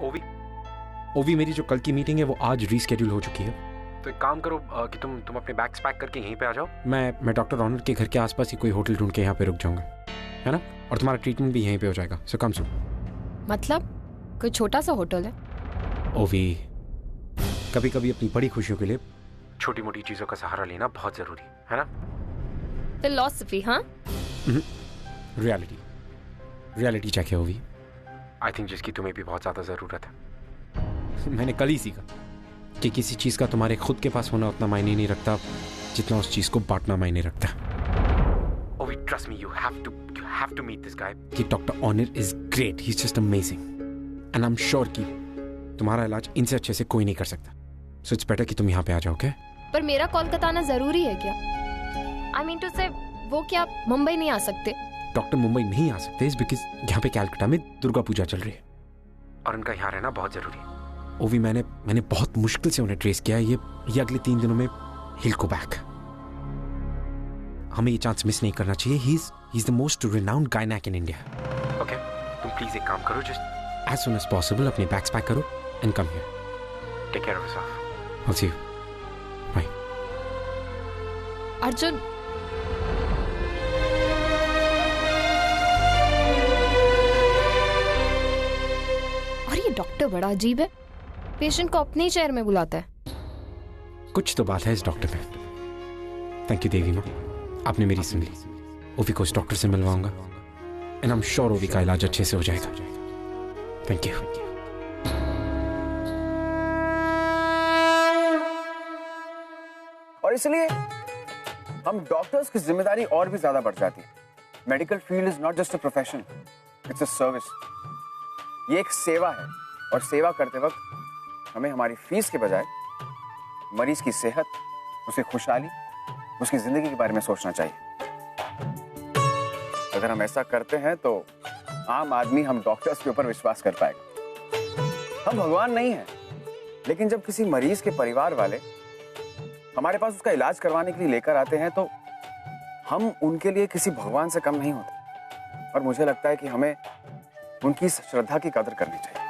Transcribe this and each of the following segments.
ओवी ओवी, मेरी जो कल की मीटिंग है वो आज रीस्केड्यूल हो चुकी है। तो एक काम करो कि तुम अपने बैग्स पैक करके यहीं पे आ जाओ। मैं डॉक्टर ऑनर के घर के आसपास ही कोई होटल ढूंढ के यहाँ पे रुक जाऊंगा, है ना? और तुम्हारा ट्रीटमेंट भी यहीं पे हो जाएगा। सो कम सून। मतलब कोई छोटा सा होटल है? ओवी, कभी कभी अपनी बड़ी खुशियों के लिए छोटी मोटी चीजों का सहारा लेना बहुत जरूरी है ना? फिलॉसफी, हाँ? रियलिटी चेक है ओवी। आई थिंक जिसकी तुम्हें भी बहुत ज्यादा जरूरत है। मैंने कल ही सीखा कि किसी चीज का तुम्हारे खुद के पास होना उतना मायने नहीं रखता जितना उस चीज को बांटना मायने रखता है। ओवी, trust me, you have to meet this guy. कि doctor Honor is great, he is just amazing and I am sure कि तुम्हारा इलाज इनसे अच्छे से कोई नहीं कर सकता। सो इट्स बेटर कि तुम यहाँ पे आ जाओ, ओके? पर मेरा कोलकाता आना जरूरी है क्या? आई मीन टू से, वो क्या मुंबई नहीं आ सकते? डॉक्टर मुंबई नहीं आ सकते इस बिकॉज यहाँ पे कैलकाटा में दुर्गा पूजा चल रही है और उनका यहाँ रहना बहुत जरूरी है। ओवी, मैंने बहुत मुश्किल से उन्हें ट्रेस किया। ये अगले 3 दिनों में he'll go back. हमें ये चांस मिस नहीं करना चाहिए। He's the most renowned gynac in India. Okay? तुम प्लीज एक काम करो, just as soon as possible अपने बैग्स पैक करो and come here. Take care of yourself. I'll see you. Bye. Arjun, और ये डॉक्टर बड़ा अजीब है, पेशेंट को अपने चेयर में बुलाता है। कुछ तो बात है इस डॉक्टर में। थैंक यू देवी माँ, आपने मेरी सुन ली। ओवी को इस डॉक्टर से मिलवाऊंगा एंड आई एम श्योर ओवी का इलाज अच्छे से हो जाएगा। Thank you. और इसलिए हम डॉक्टर्स की जिम्मेदारी और भी ज्यादा बढ़ जाती है। Medical field is not just a profession, it's a service. ये एक सेवा है और सेवा करते वक्त हमें हमारी फीस के बजाय मरीज की सेहत, उसकी खुशहाली, उसकी जिंदगी के बारे में सोचना चाहिए। अगर हम ऐसा करते हैं तो आम आदमी हम डॉक्टर्स के ऊपर विश्वास कर पाएगा। हम भगवान नहीं हैं, लेकिन जब किसी मरीज के परिवार वाले हमारे पास उसका इलाज करवाने के लिए लेकर आते हैं तो हम उनके लिए किसी भगवान से कम नहीं होते। और मुझे लगता है कि हमें उनकी श्रद्धा की कदर करनी चाहिए।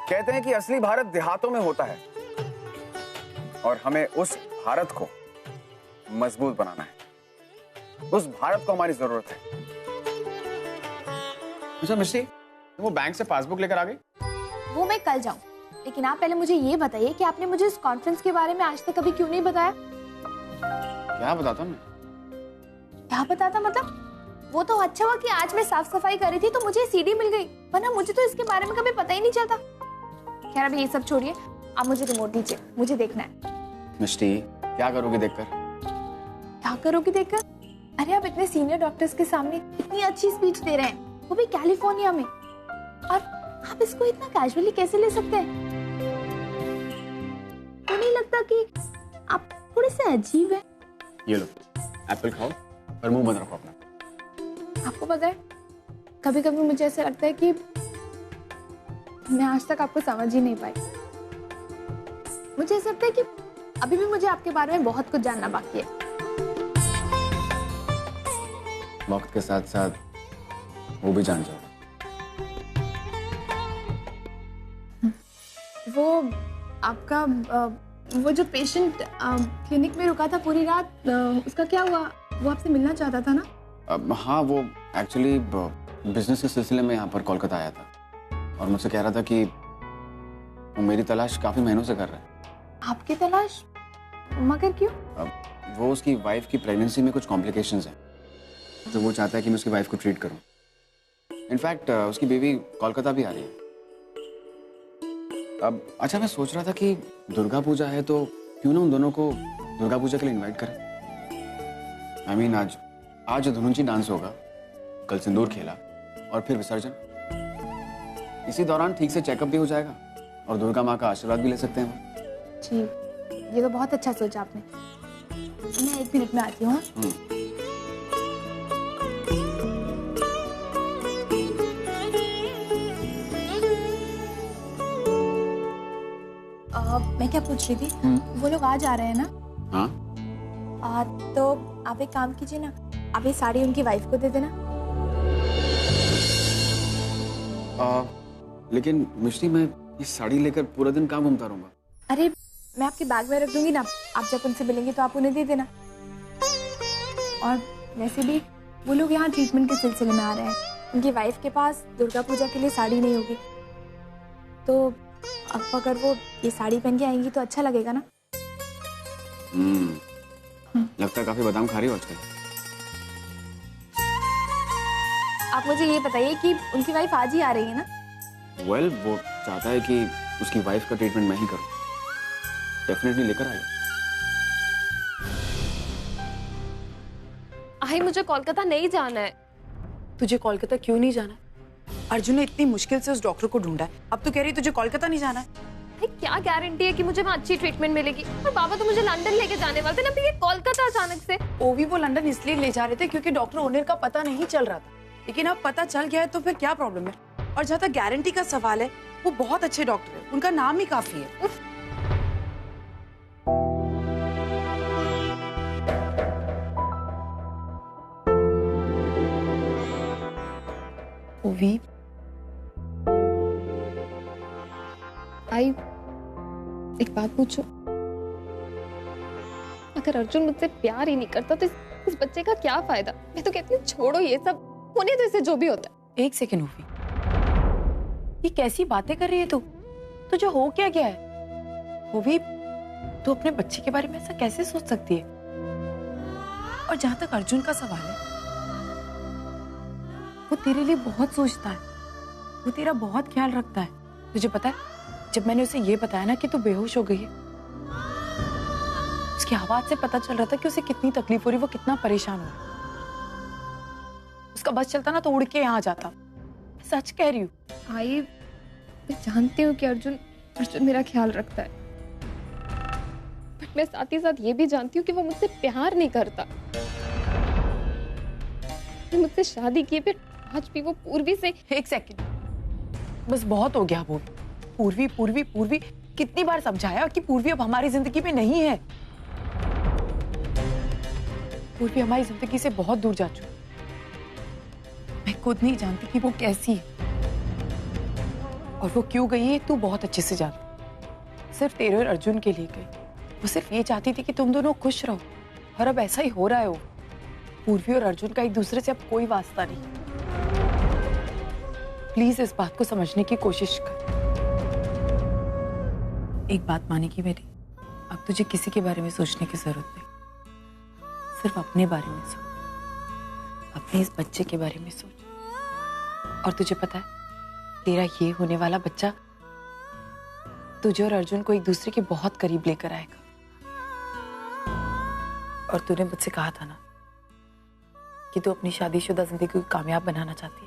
कहते हैं कि असली भारत देहातों में होता है और हमें उस भारत को मजबूत बनाना है। उस भारत को हमारी जरूरत है। अच्छा मिस्टी, तुम वो बैंक से पासबुक लेकर आ गई? वो मैं कल जाऊं, लेकिन आप पहले मुझे ये बताइए कि आपने मुझे इस कॉन्फ्रेंस के बारे में आज तक कभी क्यों नहीं बताया? क्या बताता मैं? क्या बताता मतलब? वो तो अच्छा हुआ कि आज मैं साफ सफाई कर रही थी तो मुझे सीडी मिल गई, वरना मुझे तो इसके बारे में कभी पता ही नहीं चलता। खैर अभी ये सब छोड़िए, आप मुझे रिमोट दीजिए, मुझे देखना है। मिस्टी, क्या करोगी देखकर? क्या करोगी देखकर? अरे आप इतने सीनियर डॉक्टर्स के सामने इतनी अच्छी स्पीच दे रहे हैं, वो भी कैलिफोर्निया में, और आप इसको इतना कैजुअली कैसे ले सकते हैं? तो नहीं लगता कि आप थोड़े से अजीब हैं? ये लो, एप्पल खाओ और मुंह बंद रखो अपना। आपको पता है, कभी कभी मुझे ऐसा लगता है कि मैं आज तक आपको समझ ही नहीं पाई। मुझे ऐसा लगता है कि अभी भी मुझे आपके बारे में बहुत कुछ जानना बाकी है। वक्त के साथ साथ वो भी जान जाओ। वो आपका वो जो पेशेंट क्लिनिक में रुका था पूरी रात, उसका क्या हुआ? वो आपसे मिलना चाहता था ना? हाँ, वो एक्चुअली बिजनेस के सिलसिले में यहाँ पर कोलकाता आया था और मुझसे कह रहा था कि वो मेरी तलाश काफी महीनों से कर रहा है। आपकी तलाश? मगर क्यों? वो उसकी वाइफ की प्रेगनेंसी में कुछ कॉम्प्लिकेशंस हैं, तो वो चाहता है कि मैं उसकी वाइफ को ट्रीट करूं। इनफैक्ट उसकी बेबी कोलकाता भी आ रही है। अब अच्छा, मैं सोच रहा था कि दुर्गा पूजा है तो क्यों ना उन दोनों को दुर्गा पूजा के लिए इनवाइट करें। आई मीन आज धनुंची डांस होगा, कल सिंदूर खेला और फिर विसर्जन। इसी दौरान ठीक से चेकअप भी हो जाएगा और दुर्गा माँ का आशीर्वाद भी ले सकते हैं। जी, ये तो बहुत अच्छा सोचा आपने। मैं 1 मिनट में आती हूँ। मैं क्या पूछ रही थी, वो लोग आज आ रहे हैं ना? हाँ। तो आप एक काम कीजिए ना, आप ये साड़ी उनकी वाइफ को दे देना। लेकिन मिश्री, मैं ये साड़ी लेकर पूरा दिन कहाँ घूमता रहूंगा? अरे मैं आपके बैग में रख दूंगी ना, आप जब उनसे मिलेंगे तो आप उन्हें दे देना। और वैसे भी वो लोग यहाँ ट्रीटमेंट के सिलसिले में आ रहे हैं, उनकी वाइफ के पास दुर्गा पूजा के लिए साड़ी नहीं होगी, तो अब अगर वो ये साड़ी पहन के आएंगी तो अच्छा लगेगा ना। लगता है काफी बादाम खा रही हो आजकल। आप मुझे ये बताइए कि उनकी वाइफ आज ही आ रही है ना? वेल, वो चाहता है कि उसकी वाइफ का ट्रीटमेंट मैं ही करूं। डेफिनेटली लेकर आएगा। आई मुझे कोलकाता नहीं जाना है। तुझे कोलकाता क्यों नहीं जाना है? अर्जुन ने इतनी मुश्किल से उस डॉक्टर को ढूंढा है, अब तो कह रही तुझे कोलकाता नहीं जाना है। भाई क्या गारंटी है कि मुझे वहाँ अच्छी ट्रीटमेंट मिलेगी? और बाबा तो मुझे लंदन लेके जाने वाले थे ना, फिर ये कोलकाता अचानक से। ओवी वो लंदन इसलिए ले जा रहे थे क्योंकि डॉक्टर ओनेर का पता नहीं चल रहा था, लेकिन अब पता चल गया है तो फिर क्या प्रॉब्लम है? और जहाँ तक गारंटी का सवाल है, वो बहुत अच्छे डॉक्टर है, उनका नाम ही काफी है। ओवी, आई एक बात पूछो, अगर अर्जुन मुझसे प्यार ही नहीं करता तो इस बच्चे का क्या फायदा? मैं तो कहती हूँ छोड़ो ये सब, होने दो इसे जो भी होता है। एक सेकेंड ओवी, ये कैसी बातें कर रही है तू? तुझे हो क्या गया है? ओवी, तू अपने बच्चे के बारे में ऐसा कैसे सोच सकती है? और जहां तक अर्जुन का सवाल है, वो तेरे लिए बहुत सोचता है, वो तेरा बहुत ख्याल रखता है। तुझे पता है, जब मैंने उसे ये बताया ना कि तू बेहोश हो गई है, उसकी आवाज से पता चल रहा था कि उसे कितनी तकलीफ हो रही, वो कितना परेशान हो रहा है। उसका बस चलता ना तो उड़ के यहाँ जाता। सच कह रही हूँ। आई मैं जानती हूँ कि अर्जुन मेरा ख्याल रखता है, बट मैं साथ ही साथ ये भी जानती हूँ कि वो मुझसे प्यार नहीं करता। मुझसे शादी किए फिर आज भी वो पूर्वी से। एक सेकंड, बस बहुत हो गया। वो पूर्वी पूर्वी पूर्वी कितनी बार समझाया कि पूर्वी अब हमारी जिंदगी में नहीं है। पूर्वी हमारी जिंदगी से बहुत दूर जा चुकी। मैं खुद नहीं जानती कि वो कैसी है और वो क्यों गई है, तू बहुत अच्छे से जानती। सिर्फ तेरे और अर्जुन के लिए गई। वो सिर्फ ये चाहती थी कि तुम दोनों खुश रहो, और अब ऐसा ही हो रहा है। वो पूर्वी और अर्जुन का एक दूसरे से अब कोई वास्ता नहीं। प्लीज इस बात को समझने की कोशिश कर। एक बात मानेगी मेरी, अब तुझे किसी के बारे में सोचने की जरूरत नहीं, सिर्फ अपने बारे में सोच, अपने इस बच्चे के बारे में सोच। और तुझे पता है, तेरा ये होने वाला बच्चा तुझे और अर्जुन को एक दूसरे के बहुत करीब लेकर आएगा। और तूने मुझसे कहा था ना कि तू अपनी शादीशुदा जिंदगी को कामयाब बनाना चाहती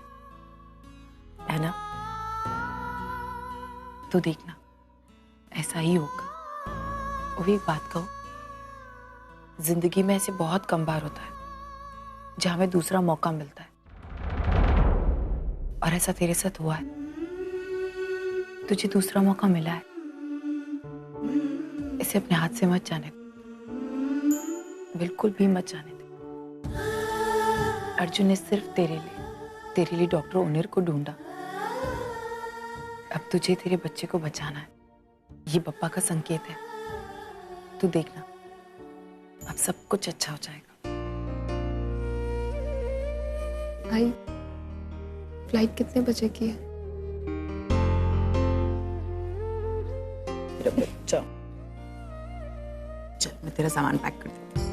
है ना? तो देखना ऐसा ही होगा। वो एक बात कहूं, जिंदगी में ऐसे बहुत कम बार होता है जहां हमें दूसरा मौका मिलता है, और ऐसा तेरे साथ हुआ है। तुझे दूसरा मौका मिला है, इसे अपने हाथ से मत जाने दे, बिल्कुल भी मत जाने दे। अर्जुन ने सिर्फ तेरे लिए डॉक्टर ओनेर को ढूंढा। अब तुझे तेरे बच्चे को बचाना है, ये बप्पा का संकेत है। तू देखना, अब सब कुछ अच्छा हो जाएगा। भाई फ्लाइट कितने बजे की है? मेरा बच्चा, चल मैं तेरा सामान पैक कर देती हूँ।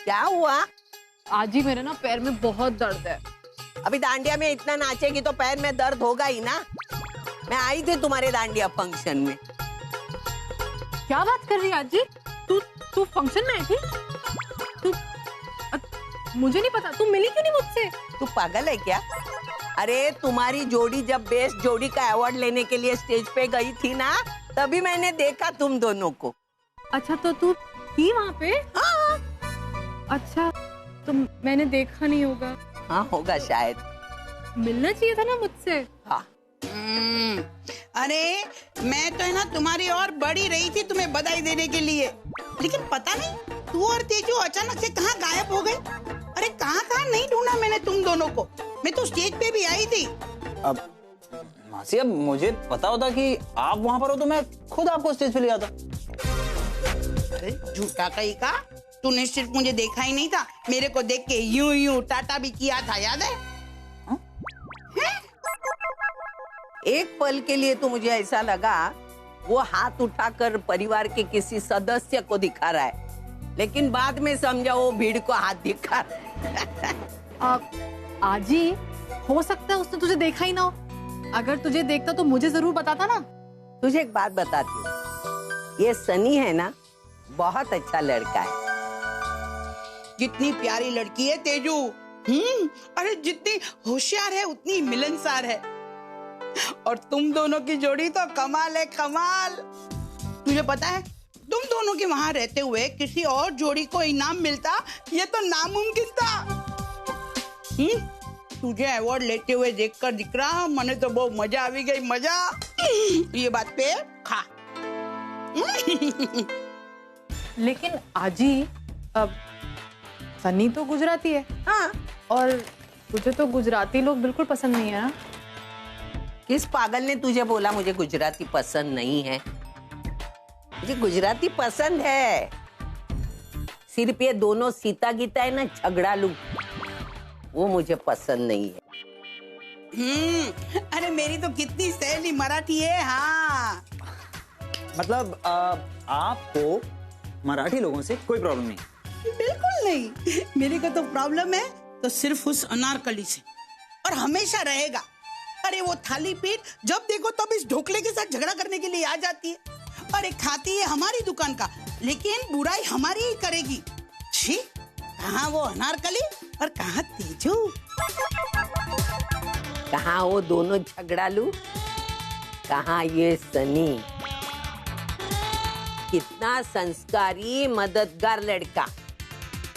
क्या हुआ? आज ही मेरे ना पैर में बहुत दर्द है। अभी दांडिया में इतना नाचेगी तो पैर में दर्द होगा ही ना। मैं आई थी तुम्हारे दांडिया फंक्शन में। क्या बात कर रही है आजी? तू फंक्शन में आई थी? मुझे नहीं पता, तुम मिली क्यों नहीं मुझसे? तू पागल है क्या? अरे तुम्हारी जोड़ी जब बेस्ट जोड़ी का अवार्ड लेने के लिए स्टेज पे गई थी ना, तभी मैंने देखा तुम दोनों को। अच्छा तो तू थी वहाँ पे? हाँ। अच्छा तो मैंने देखा नहीं होगा। हाँ होगा शायद। मिलना चाहिए था ना मुझसे। हाँ। अरे मैं तो है ना तुम्हारी और बड़ी रही थी तुम्हें बधाई देने के लिए, लेकिन पता नहीं तू और तेजू अचानक से कहाँ गायब हो गए। अरे कहाँ कहाँ नहीं ढूंढा मैंने तुम दोनों को। मैं तो स्टेज पे भी आई थी। अब मासी, अब मुझे पता होता कि आप वहाँ पर हो तो मैं खुद आपको स्टेज पे ले आता। अरे झूठा कहीं का, तूने सिर्फ मुझे देखा ही नहीं था, मेरे को देख के यूं यूं टाटा भी किया था, याद है? एक पल के लिए तो मुझे ऐसा लगा वो हाथ उठाकर परिवार के किसी सदस्य को दिखा रहा है, लेकिन बाद में समझा वो भीड़ को हाथ दिखा रहा है। आजी, हो सकता है उसने तुझे देखा ही ना हो। अगर तुझे देखता तो मुझे जरूर बताता ना। तुझे एक बात बताती हूँ, ये सनी है ना, बहुत अच्छा लड़का है। जितनी प्यारी लड़की है तेजू, अरे जितनी होशियार है उतनी मिलनसार है। और तुम दोनों की जोड़ी तो कमाल है, कमाल। तुझे पता है तुम दोनों के वहां रहते हुए किसी और जोड़ी को इनाम मिलता ये तो नामुमकिन था। तुझे अवार्ड लेते हुए देखकर दिख रहा, मने तो बहुत मजा आ गई, मजा। ये बात पे खा। लेकिन आजी, अब सनी तो गुजराती है। हाँ, और तुझे तो गुजराती लोग बिल्कुल पसंद नहीं है ना। किस पागल ने तुझे बोला मुझे गुजराती पसंद नहीं है? मुझे गुजराती पसंद है, सिर्फ ये दोनों सीता गीता है ना, झगड़ालू, वो मुझे पसंद नहीं है। अरे मेरी तो कितनी सहेली मराठी है। हाँ, मतलब आपको मराठी लोगों से कोई प्रॉब्लम नहीं? बिल्कुल नहीं। मेरे को तो प्रॉब्लम है तो सिर्फ उस अनारकली से, और हमेशा रहेगा। अरे वो थाली पीठ जब देखो तब इस ढोकले के साथ झगड़ा करने के लिए आ जाती है। अरे खाती है हमारी दुकान का, लेकिन बुराई हमारी ही करेगी। छी, कहाँ वो अनारकली और कहाँ तेजू। कहाँ वो दोनों झगड़ालू, कहाँ ये सनी, कितना संस्कारी मददगार लड़का।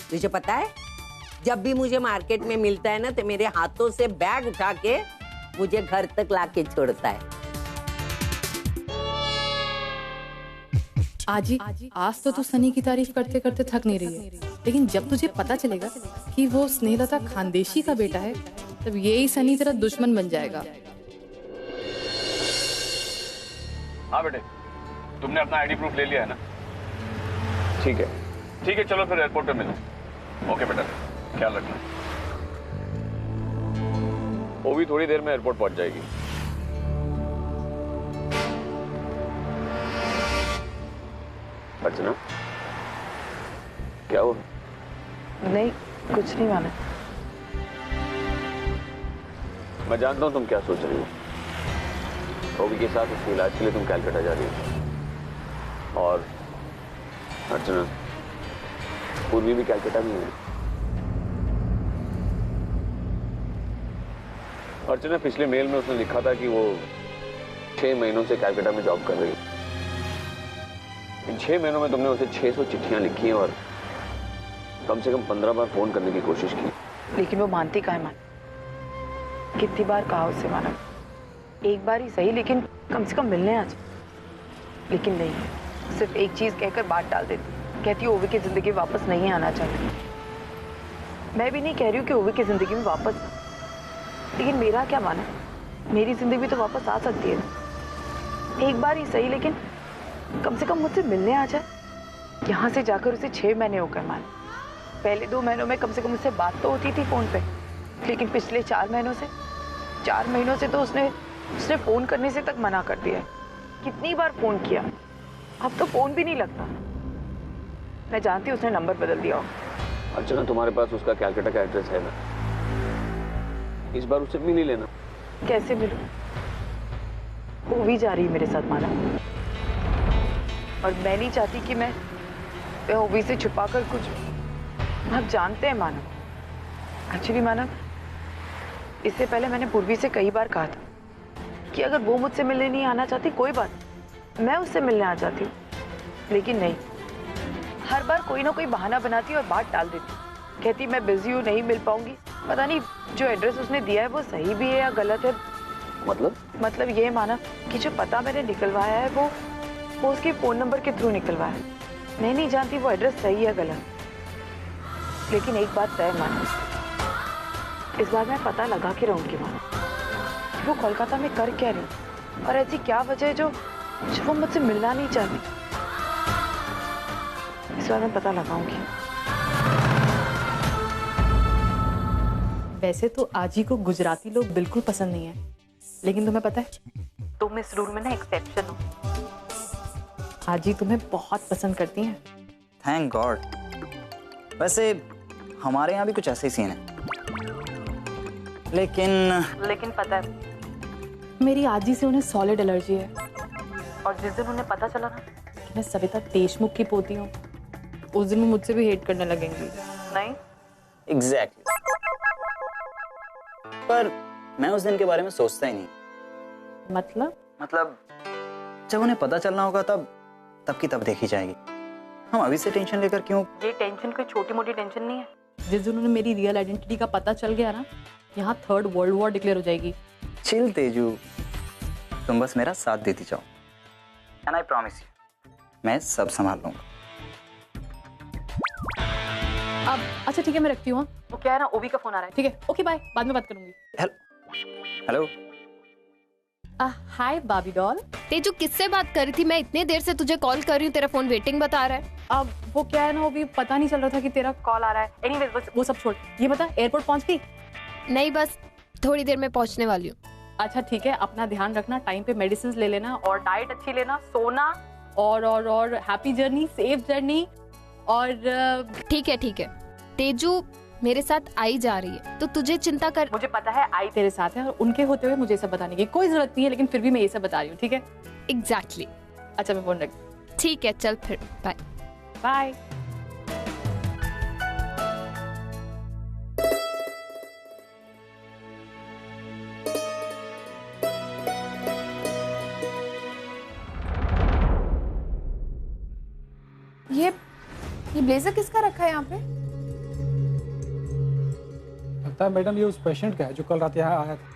तुझे पता है जब भी मुझे मार्केट में मिलता है ना तो मेरे हाथों से बैग उठा के मुझे घर तक लाके छोड़ता है। आजी, आज तो तू सनी की तारीफ करते करते थक नहीं रही है, लेकिन जब तुझे पता चलेगा कि वो स्नेहलता खानदेशी का बेटा है, तब यही सनी तेरा दुश्मन बन जाएगा। हाँ बेटे, तुमने अपना आईडी प्रूफ ले लिया है ना? ठीक है, ठीक है, चलो फिर एयरपोर्ट पे मिलो। ओके बेटा, ख्याल रखना। वो भी थोड़ी देर में एयरपोर्ट पहुंच जाएगी। अर्चना, क्या हुआ? नहीं, कुछ नहीं माना। मैं जानता हूं तुम क्या सोच रही हो। ओवी के साथ उसके इलाज के लिए तुम कैलकाटा जा रही हो, और अर्चना, पूर्वी भी कैलकाटा में है। अर्चना, पिछले मेल में उसने लिखा था कि वो 6 महीनों से कैलकाटा में जॉब कर रही है। इन 6 महीनों में तुमने उसे 600 चिट्ठियां लिखी हैं और कम से कम 15 बार फोन करने की कोशिश की। लेकिन वो मानती कहाँ है? मान कितनी बार कहा उससे माना, एक बार ही सही, लेकिन कम से कम मिलने आ जाए। लेकिन नहीं, सिर्फ एक चीज कहकर बात डाल देती। कहती है ओवी की जिंदगी में वापस नहीं आना चाहती। मैं भी नहीं कह रही हूँ कि ओवी की जिंदगी में वापस, लेकिन मेरा क्या माना, मेरी जिंदगी तो वापस आ सकती है, एक बार ही सही, लेकिन कम से कम मुझसे मिलने आ जाए। यहाँ से जाकर उसे 6 महीने हो गए मान। पहले 2 महीनों में कम से कम उससे बात तो होती थी फोन पे, लेकिन पिछले 4 महीनों से तो उसने फोन करने से तक मना कर दिया है। कितनी बार फोन किया, अब तो फोन भी नहीं लगता। मैं जानती हूँ उसने नंबर बदल दिया हो। अर्चना, तुम्हारे पास उसका कैलकाटा का एड्रेस है ना? इस बार उससे मिल ही लेना। कैसे मिलूं? वो भी जा रही है मेरे साथ माना, और मैं नहीं चाहती कि मैं ओवी से छुपा कर कुछ। आप जानते हैं मानव, एक्चुअली मानव, इससे पहले मैंने पूर्वी से कई बार कहा था कि अगर वो मुझसे मिलने नहीं आना चाहती कोई बात, मैं उससे मिलने आ जाती हूँ, लेकिन नहीं, हर बार कोई ना कोई बहाना बनाती और बात टाल देती। कहती मैं बिजी हूँ, नहीं मिल पाऊंगी। पता नहीं जो एड्रेस उसने दिया है वो सही भी है या गलत है, मतलब ये माना कि जो पता मैंने निकलवाया है वो उसके फोन नंबर के थ्रू निकलवाया है। मैं नहीं जानती वो एड्रेस सही है गलत, लेकिन एक बात तय माना, इस बार मैं पता लगा के रहूंगी वहां वो कोलकाता में कर क्या रही और ऐसी क्या वजह है जो वो मुझसे मिलना नहीं चाहती। इस बार मैं पता लगाऊंगी। वैसे तो आजी को गुजराती लोग बिल्कुल पसंद नहीं है, लेकिन तुम्हें पता है तुम इस रूल में ना एक्सेप्शन हो। आजी तुम्हें बहुत पसंद करती हैं। Thank God. वैसे हमारे यहाँ भी कुछ ऐसे ही सीन है, लेकिन पता है मेरी आजी से उन्हें सॉलिड एलर्जी है, और जिस दिन उन्हें पता चला ना कि मैं सविता देशमुख की पोती हूँ, उस दिन वो मुझसे भी हेट करने लगेंगी। नहीं एग्जैक्टली। पर मैं उस दिन के बारे में सोचता ही नहीं। मतलब जब उन्हें पता चलना होगा तब की तब देखी जाएगी। हम अभी से टेंशन लेकर क्यों? ये टेंशन कोई छोटी मोटी टेंशन नहीं है। जिस दिन उन्हें मेरी रियल आइडेंटिटी का पता चल गया ना, यहाँ 3rd वर्ल्ड वॉर डिक्लेयर हो जाएगी। चिल तेजू, तुम बस मेरा साथ देती जाओ, एंड आई प्रॉमिस यू मैं सब संभाल लूंगा। अब अच्छा ठीक है, मैं रखती हूँ। वो क्या है ना, ओवी का फोन आ रहा है। ठीक है, ओके बाय, बाद में बात करूंगी। हेलो हाय बाबी डॉल। तेजू किससे बात कर रही थी? मैं इतने देर से तुझे कॉल कर रही हूँ, तेरा फोन वेटिंग बता रहा है। अब वो क्या है ना, वो भी पता नहीं चल रहा था कि तेरा कॉल आ रहा है। एनीवेज बस वो सब छोड़, ये बता एयरपोर्ट पहुंच गई? नहीं, बस थोड़ी देर में पहुंचने वाली हूँ। अच्छा ठीक है, अपना ध्यान रखना, टाइम पे मेडिसिन ले लेना और डाइट अच्छी लेना, सोना और हैप्पी जर्नी, सेफ जर्नी। और ठीक है तेजू मेरे साथ आई जा रही है, तो तुझे चिंता कर। मुझे पता है आई तेरे साथ है, और उनके होते हुए मुझे सब बताने की कोई जरूरत नहीं है, लेकिन फिर भी मैं ये सब बता रही हूँ। ठीक है? एग्जैक्टली। अच्छा मैं फोन रख। ठीक है, चल फिर बाय बाय। ये ब्लेजर किसका रखा है यहाँ पे? लगता है मैडम ये उस पेशेंट का है जो कल रात यहाँ आया था।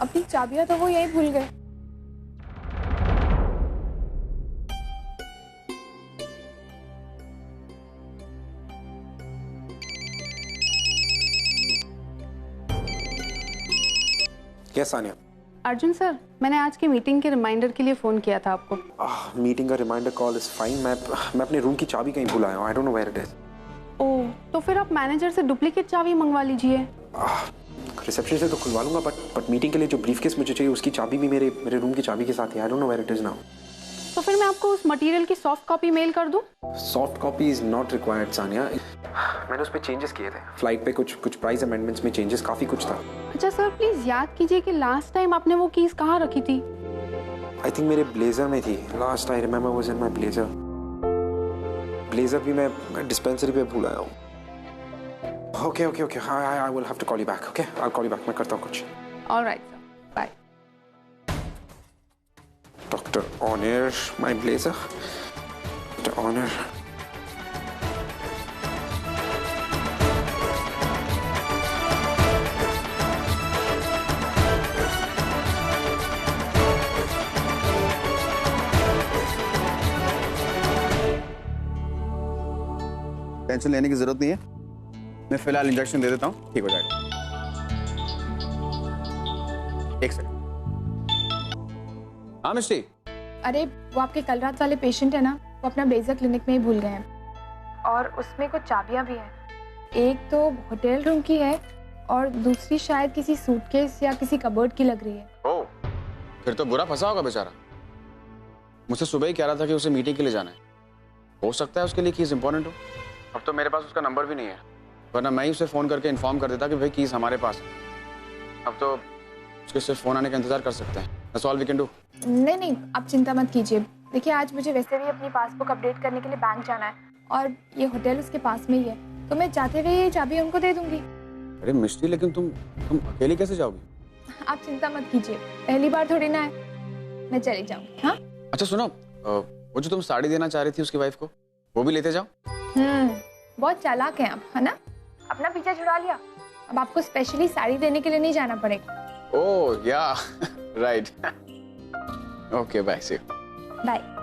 अपनी चाबियां तो वो यहीं भूल गए। यस सानिया। अर्जुन सर, मैंने आज की मीटिंग के रिमाइंडर के लिए फोन किया था आपको। मीटिंग का रिमाइंडर कॉल इज फाइन। मैं अपने रूम की चाबी कहीं भूल आया हूँ। I don't know where it is. Oh, तो फिर आप मैनेजर से डुप्लीकेट चाबी मंगवा लीजिए। रिसेप्शन से तो खुलवा लूंगा, बट मीटिंग के लिए जो ब्रीफकेस मुझे चाहिए उसकी चाबी भी मेरे रूम की चाबी के साथ है। I don't know where it is now. तो फिर मैं आपको उस मटेरियल की सॉफ्ट कॉपी मेल कर दूं? Soft copy is not required Sania. मैंने उस पे चेंजेस किए थे। फ्लाइट पे कुछ प्राइस अमेंडमेंट्स में चेंजेस काफी कुछ था। अच्छा सर, प्लीज याद कीजिए कि लास्ट टाइम आपने वो कीज कहाँ रखी थी? आई थिंक मेरे ब्लेजर में थी। Last I remember was in my blazer. Blazer भी मैं डिस्पेंसरी पे भूल आया हूँ। Okay I will have to call you back. Okay I will call you back. मैं करता हूँ कुछ। Alright sir, bye. Dr. Honor, my blazer. Dr. Honor. Tension लेने की जरूरत नहीं है, मैं फिलहाल इंजेक्शन दे देता हूँ, ठीक हो जाएगा। एक सेकंड। हाँ मिस्टी। अरे वो आपके कल रात वाले पेशेंट है ना, वो अपना ब्लेजर क्लिनिक में ही भूल गए हैं, और उसमें कुछ चाबियां भी हैं। एक तो होटल रूम की है और दूसरी शायद किसी सूटकेस या किसी कबर्ड की लग रही है। ओह, फिर तो बुरा फंसा होगा बेचारा। मुझसे सुबह ही कह रहा था कि उसे मीटिंग के लिए जाना है। हो सकता है उसके लिए कीज इंपॉर्टेंट हो। अब तो मेरे पास उसका नंबर भी नहीं है, वरना मैं ही उसे फोन करके इन्फॉर्म कर देता कि भाई कीज हमारे पास है। अब तो उसके सिर्फ फोन आने का इंतजार कर सकते हैं। That's all we can do. नहीं, आप चिंता मत कीजिए। देखिए, आज मुझे वैसे भी अपनी पासबुक अपडेट करने के लिए बैंक जाना है, और ये होटल उसके पास में ही है, तो मैं जाते हुए ये चाबी उनको दे दूंगी। अरे मिस्टी, लेकिन तुम अकेली कैसे जाओगी? आप चिंता मत कीजिए, पहली बार थोड़ी ना है, मैं चली जाऊंगी। हाँ अच्छा सुनो, वो जो तुम साड़ी देना चाह रही थी उसकी वाइफ को, वो भी लेते जाओ। बहुत चालाक हैं आप, है ना? अपना पीछा छुड़ा लिया, अब आपको स्पेशली साड़ी देने के लिए नहीं जाना पड़ेगा। Oh yeah right. Okay bye, see you. Bye.